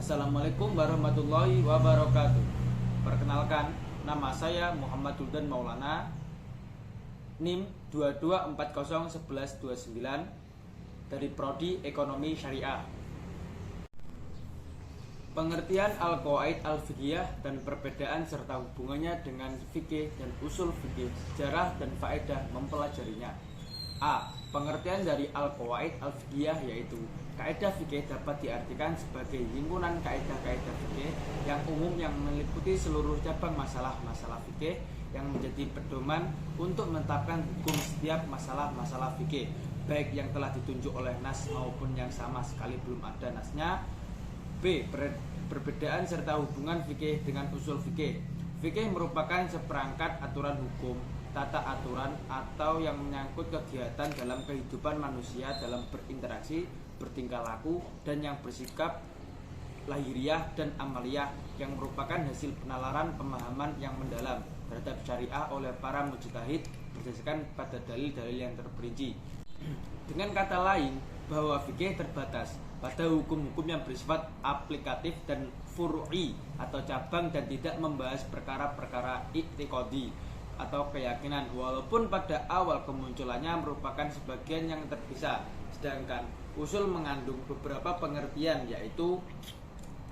Assalamualaikum warahmatullahi wabarakatuh. Perkenalkan, nama saya Muhammad Duldan Maulana, NIM 22401129 dari Prodi Ekonomi Syariah. Pengertian al-qawaid al-fiqhiyah dan perbedaan serta hubungannya dengan fikih dan usul fikih, sejarah dan faedah mempelajarinya. A. Pengertian dari al-qawaid al-fiqhiyah yaitu kaidah fikih dapat diartikan sebagai himpunan kaidah-kaidah fikih yang umum yang meliputi seluruh cabang masalah-masalah fikih yang menjadi pedoman untuk menetapkan hukum setiap masalah-masalah fikih, baik yang telah ditunjuk oleh nas maupun yang sama sekali belum ada nasnya. B. Perbedaan serta hubungan fikih dengan usul fikih. Fikih merupakan seperangkat aturan hukum, tata aturan atau yang menyangkut kegiatan dalam kehidupan manusia dalam berinteraksi, bertingkah laku, dan yang bersikap lahiriah dan amaliyah yang merupakan hasil penalaran pemahaman yang mendalam terhadap syariah oleh para mujtahid berdasarkan pada dalil-dalil yang terperinci. Dengan kata lain, bahwa fikih terbatas pada hukum-hukum yang bersifat aplikatif dan furu'i atau cabang dan tidak membahas perkara-perkara i'tiqadi atau keyakinan, walaupun pada awal kemunculannya merupakan sebagian yang terpisah. Sedangkan usul mengandung beberapa pengertian, yaitu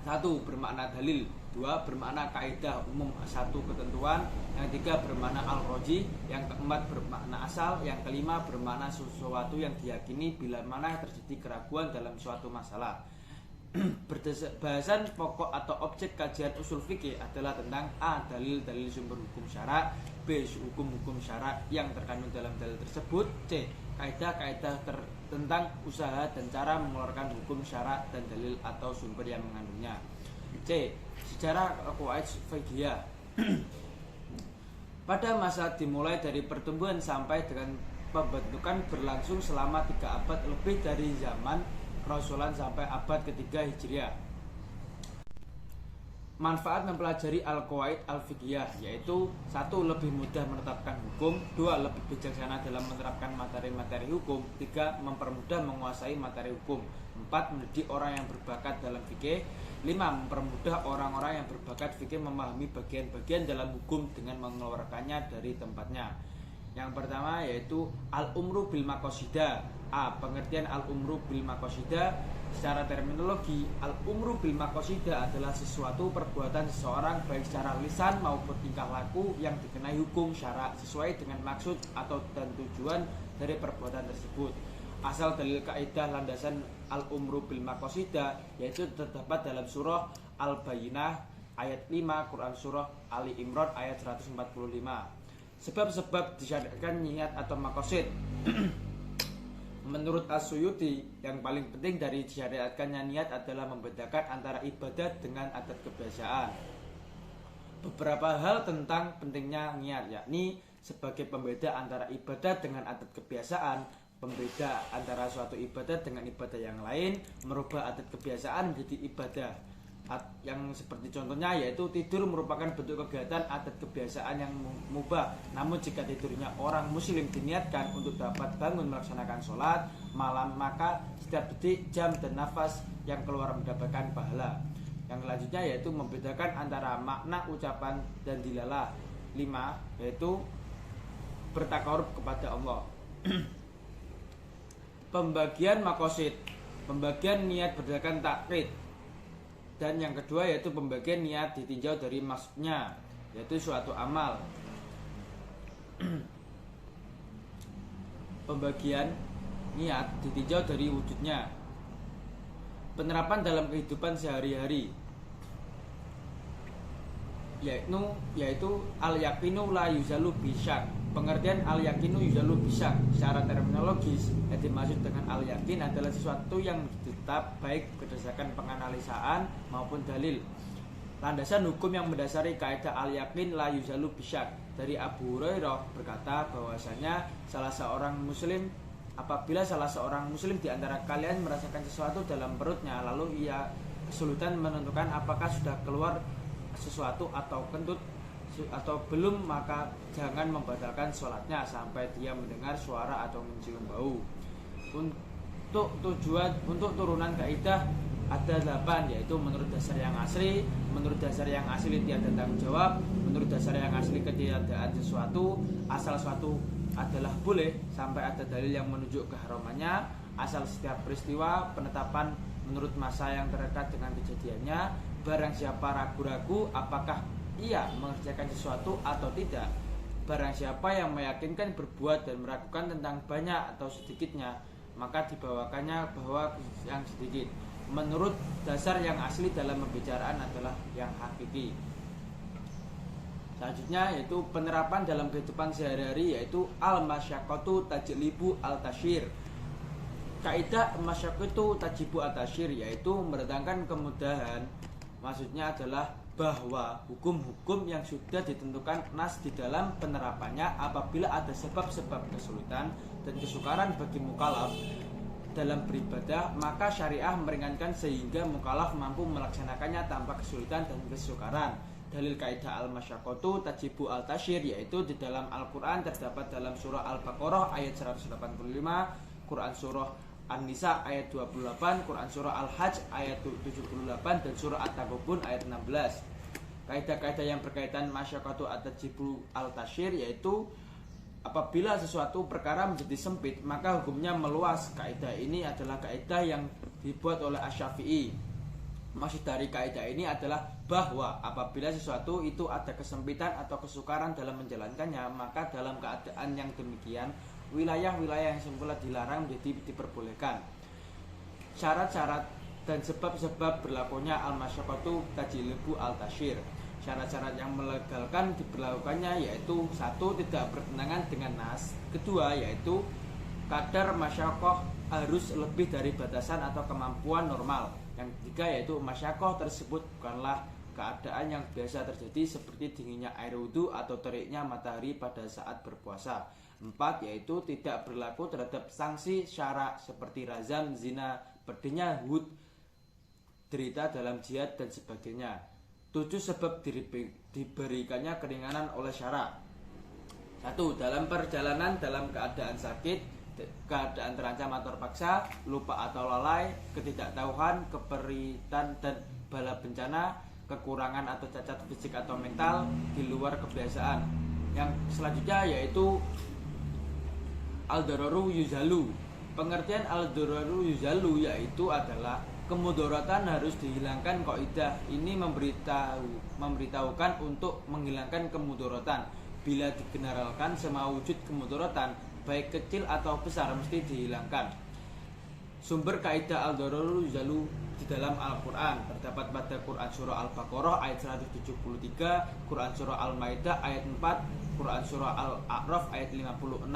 1. Bermakna dalil, 2. Bermakna kaidah umum, 1. Ketentuan, yang 3. Bermakna al-roji, yang keempat bermakna asal, yang kelima bermakna sesuatu yang diyakini bila mana terjadi keraguan dalam suatu masalah. Bahasan pokok atau objek kajian usul fikih adalah tentang A. Dalil-dalil sumber hukum syara', B. Hukum-hukum syara' yang terkandung dalam dalil tersebut, C. Kaidah-kaidah tentang usaha dan cara mengeluarkan hukum syara' dan dalil atau sumber yang mengandungnya. C. Sejarah qawaid fiqhiyah. Pada masa dimulai dari pertumbuhan sampai dengan pembentukan berlangsung selama 3 abad lebih dari zaman Rasulan sampai abad ketiga Hijriah. Manfaat mempelajari al-qawaid al-fiqhiyah yaitu 1. Lebih mudah menetapkan hukum, 2. Lebih bijaksana dalam menerapkan materi-materi hukum, 3. Mempermudah menguasai materi hukum, 4. Mendidik orang yang berbakat dalam fikih, 5. Mempermudah orang-orang yang berbakat fikih memahami bagian-bagian dalam hukum dengan mengeluarkannya dari tempatnya. Yang pertama yaitu al-umru bil maqasidah. A. Pengertian al-umru bil maqasidah. Secara terminologi, al-umru bil maqasidah adalah sesuatu perbuatan seseorang baik secara lisan maupun tingkah laku yang dikenai hukum syara' sesuai dengan maksud atau dan tujuan dari perbuatan tersebut. Asal dalil kaidah landasan al-umru bil maqasidah yaitu terdapat dalam surah Al-Bayyinah ayat 5, Quran surah Ali Imran ayat 145. Sebab-sebab disyariatkan niat atau maqasid. Menurut As-Suyuti, yang paling penting dari disyariatkannya niat adalah membedakan antara ibadah dengan adat kebiasaan. Beberapa hal tentang pentingnya niat, yakni sebagai pembeda antara ibadah dengan adat kebiasaan, pembeda antara suatu ibadah dengan ibadah yang lain, merubah adat kebiasaan menjadi ibadah. Yang seperti contohnya yaitu tidur merupakan bentuk kegiatan adat kebiasaan yang mubah. Namun jika tidurnya orang muslim diniatkan untuk dapat bangun melaksanakan sholat malam, maka setiap detik, jam, dan nafas yang keluar mendapatkan pahala. Yang selanjutnya yaitu membedakan antara makna ucapan dan dilalah. 5. Yaitu bertakarub kepada Allah. Pembagian maqasid, pembagian niat berdasarkan takrid. Dan yang kedua yaitu pembagian niat ditinjau dari maksudnya, yaitu suatu amal. Pembagian niat ditinjau dari wujudnya, penerapan dalam kehidupan sehari-hari, yaitu al-yaqinu la yuzalu bisyak. Pengertian al-yaqinu yuzalu bisyak secara terminologis yang dimaksud dengan al-yaqin adalah sesuatu yang tetap baik berdasarkan penganalisaan maupun dalil. Landasan hukum yang mendasari kaidah al-yaqin la yuzalu bisyak dari Abu Hurairah berkata bahwasanya apabila salah seorang muslim di antara kalian merasakan sesuatu dalam perutnya lalu ia kesulitan menentukan apakah sudah keluar sesuatu atau kentut atau belum, maka jangan membatalkan sholatnya sampai dia mendengar suara atau mencium bau. Untuk turunan kaidah ada 8, yaitu menurut dasar yang asli, menurut dasar yang asli tiada tanggung jawab, menurut dasar yang asli ketiadaan sesuatu, asal suatu adalah boleh sampai ada dalil yang menunjuk keharamannya, asal setiap peristiwa, penetapan menurut masa yang terdekat dengan kejadiannya, barang siapa ragu-ragu apakah ia mengerjakan sesuatu atau tidak, barang siapa yang meyakinkan berbuat dan meragukan tentang banyak atau sedikitnya, maka dibawakannya bahwa yang sedikit menurut dasar yang asli dalam pembicaraan adalah yang hakiki. Selanjutnya yaitu penerapan dalam kehidupan sehari-hari, yaitu al-masyaqqatu tajlibu al-tasyir. Kaidah masyaqqatu tajibu al-tasyir yaitu mendatangkan kemudahan, maksudnya adalah bahwa hukum-hukum yang sudah ditentukan nas di dalam penerapannya apabila ada sebab-sebab kesulitan dan kesukaran bagi mukallaf dalam beribadah, maka syariah meringankan sehingga mukallaf mampu melaksanakannya tanpa kesulitan dan kesukaran. Dalil kaidah al-masyaqqatu tajibu al-tasyir yaitu di dalam Al-Qur'an terdapat dalam surah Al-Baqarah ayat 185, Quran surah An-Nisa ayat 28, Quran surah Al-Hajj ayat 78 dan surah At-Taghabun ayat 16. Kaidah-kaidah yang berkaitan masyaqqatu at-tajibu al-tasyir yaitu apabila sesuatu perkara menjadi sempit maka hukumnya meluas. Kaidah ini adalah kaidah yang dibuat oleh Asy-Syafi'i. Maksud dari kaidah ini adalah bahwa apabila sesuatu itu ada kesempitan atau kesukaran dalam menjalankannya, maka dalam keadaan yang demikian wilayah-wilayah yang semula dilarang menjadi diperbolehkan. Syarat-syarat dan sebab-sebab berlakunya al-masyaqqatu tajlibu al-tasyir. Syarat-syarat yang melegalkan diberlakukannya yaitu 1. Tidak bertentangan dengan nas. 2. Yaitu kadar masyaqqah harus lebih dari batasan atau kemampuan normal. Yang 3. Yaitu masyaqqah tersebut bukanlah keadaan yang biasa terjadi seperti dinginnya air wudhu atau teriknya matahari pada saat berpuasa. 4. Yaitu tidak berlaku terhadap sanksi syara seperti razam, zina, pedihnya hud, derita dalam jihad dan sebagainya. 7. Sebab diberikannya keringanan oleh syara. 1. Dalam perjalanan dalam keadaan sakit, keadaan terancam atau terpaksa, lupa atau lalai, ketidaktahuan, keperitan dan bala bencana, kekurangan atau cacat fisik atau mental di luar kebiasaan. Yang selanjutnya yaitu al-dararu yuzalu. Pengertian al-dararu yuzalu yaitu adalah kemudaratan harus dihilangkan. Kaidah ini memberitahukan untuk menghilangkan kemudaratan. Bila digeneralkan semua wujud kemudaratan baik kecil atau besar mesti dihilangkan. Sumber kaidah al-dararu yuzalu di dalam Al-Qur'an terdapat pada Quran surah Al-Baqarah ayat 173, Quran surah Al-Maidah ayat 4, Quran surah Al-A'raf ayat 56.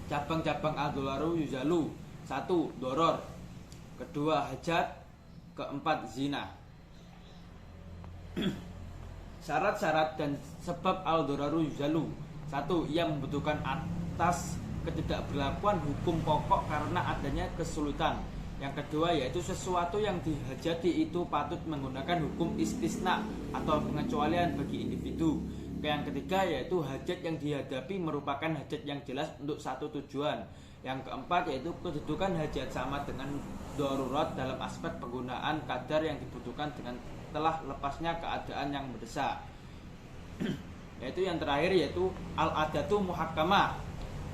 Cabang-cabang al-dararu yuzalu. 1. Doror. 2. Hajat. 4. Zina. Syarat-syarat dan sebab al-dararu yuzalu. 1. Ia membutuhkan atas ketidakberlakuan hukum pokok karena adanya kesulitan. Yang kedua yaitu sesuatu yang dihajati itu patut menggunakan hukum istisna atau pengecualian bagi individu. Yang ketiga yaitu hajat yang dihadapi merupakan hajat yang jelas untuk satu tujuan. Yang keempat yaitu kedudukan hajat sama dengan darurat dalam aspek penggunaan kadar yang dibutuhkan dengan telah lepasnya keadaan yang mendesak. Yaitu yang terakhir yaitu al-adatu muhakkamah.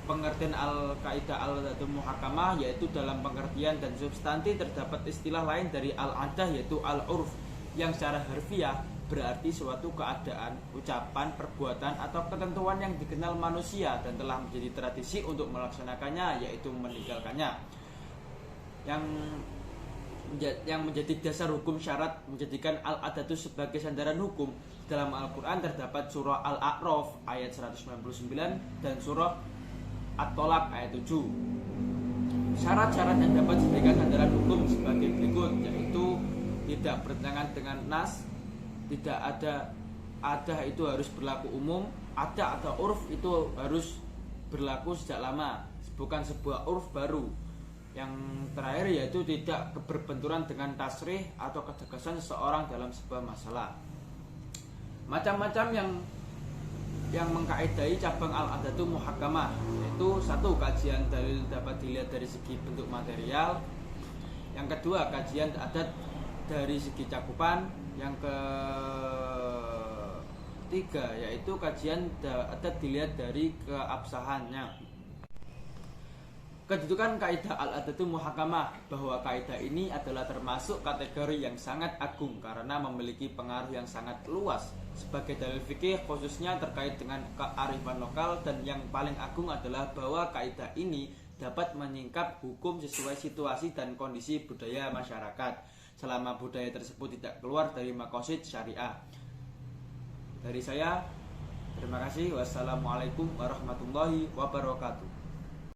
Pengertian al-kaidah al-adatu muhakkamah yaitu dalam pengertian dan substansi terdapat istilah lain dari al-adah yaitu al-urf yang secara harfiah berarti suatu keadaan, ucapan, perbuatan atau ketentuan yang dikenal manusia dan telah menjadi tradisi untuk melaksanakannya yaitu meninggalkannya. Yang menjadi dasar hukum syarat menjadikan al-adatu sebagai sandaran hukum. Dalam Al-Qur'an terdapat surah Al-A'raf ayat 199 dan surah At-Tolak ayat 7. Syarat-syarat yang dapat diberikan sandaran hukum sebagai berikut, yaitu tidak bertentangan dengan nas, tidak ada itu harus berlaku umum, ada atau urf itu harus berlaku sejak lama, bukan sebuah urf baru. Yang terakhir yaitu tidak berbenturan dengan tasrih atau ketegasan seseorang dalam sebuah masalah. Macam-macam yang mengkaidai cabang al-adatu muhakkamah, yaitu 1. Kajian dalil dapat dilihat dari segi bentuk material. Yang kedua, kajian adat dari segi cakupan. Yang ketiga yaitu kajian adat dilihat dari keabsahannya. Kedudukan kaidah al-adatu muhakamah, bahwa kaidah ini adalah termasuk kategori yang sangat agung karena memiliki pengaruh yang sangat luas sebagai dalil fikih, khususnya terkait dengan kearifan lokal. Dan yang paling agung adalah bahwa kaidah ini dapat menyingkap hukum sesuai situasi dan kondisi budaya masyarakat selama budaya tersebut tidak keluar dari maqasid syariah. Dari saya, terima kasih. Wassalamualaikum warahmatullahi wabarakatuh.